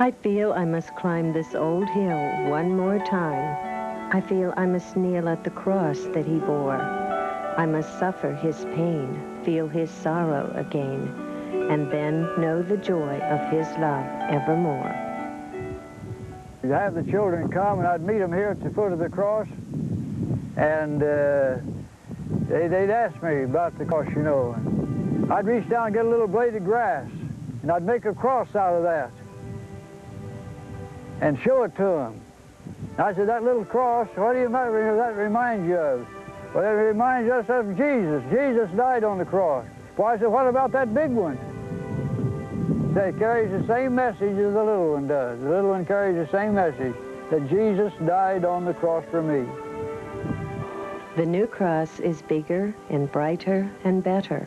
I feel I must climb this old hill one more time. I feel I must kneel at the cross that he bore. I must suffer his pain, feel his sorrow again, and then know the joy of his love evermore. I'd have the children come, and I'd meet them here at the foot of the cross, and they'd ask me about the cross, you know. And I'd reach down and get a little blade of grass, and I'd make a cross out of that and show it to them. I said, that little cross, what do you that remind you of? Well, it reminds us of Jesus. Jesus died on the cross. Well, I said, what about that big one? It carries the same message as the little one does. The little one carries the same message, that Jesus died on the cross for me. The new cross is bigger and brighter and better,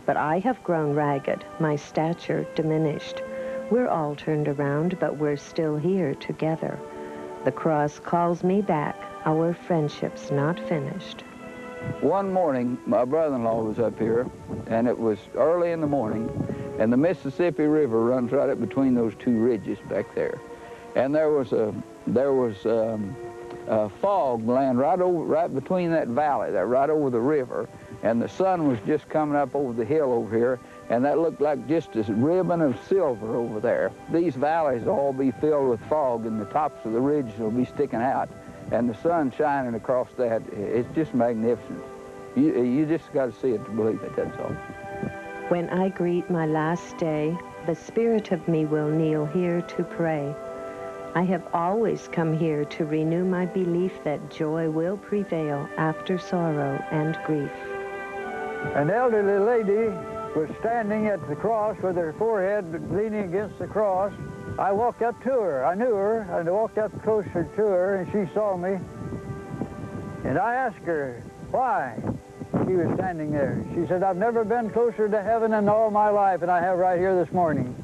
but I have grown ragged, my stature diminished. We're all turned around, but we're still here together. The cross calls me back, our friendship's not finished. One morning, my brother-in-law was up here, and it was early in the morning, and the Mississippi River runs right up between those two ridges back there. And there was fog laying right between that valley, right over the river, and the sun was just coming up over the hill over here, and that looked like just a ribbon of silver over there. These valleys will all be filled with fog, and the tops of the ridges will be sticking out, and the sun shining across that. It's just magnificent. You just got to see it to believe it, that's all. When I greet my last day, the spirit of me will kneel here to pray. I have always come here to renew my belief that joy will prevail after sorrow and grief. An elderly lady was standing at the cross with her forehead leaning against the cross. I walked up to her. I knew her, and I walked up closer to her, and she saw me. And I asked her why she was standing there. She said, I've never been closer to heaven in all my life, and I have right here this morning.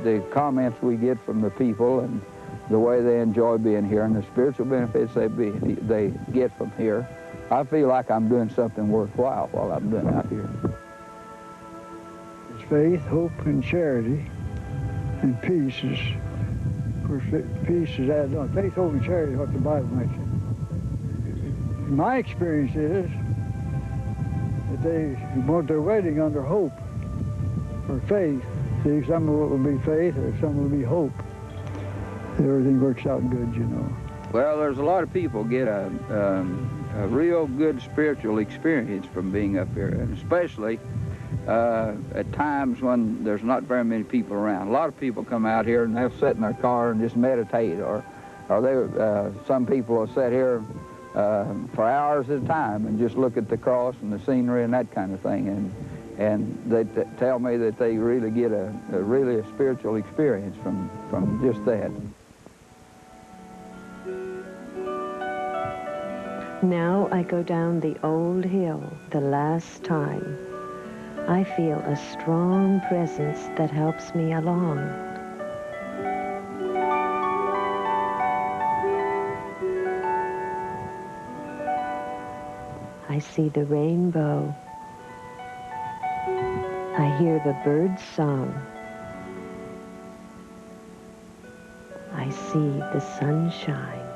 The comments we get from the people and the way they enjoy being here and the spiritual benefits they get from here, I feel like I'm doing something worthwhile while I'm doing it out here. It's faith, hope, and charity, and peace is, of course, peace is added on. Faith, hope, and charity is what the Bible mentions. My experience is that they want their wedding under hope or faith. See, some of it will be faith or some will be hope. Everything works out good, you know. Well, there's a lot of people get a real good spiritual experience from being up here, and especially at times when there's not very many people around. A lot of people come out here and they'll sit in their car and just meditate, or some people will sit here for hours at a time and just look at the cross and the scenery and that kind of thing. And they tell me that they really get a spiritual experience from just that. Now I go down the old hill the last time. I feel a strong presence that helps me along. I see the rainbow. I hear the bird's song. I see the sunshine.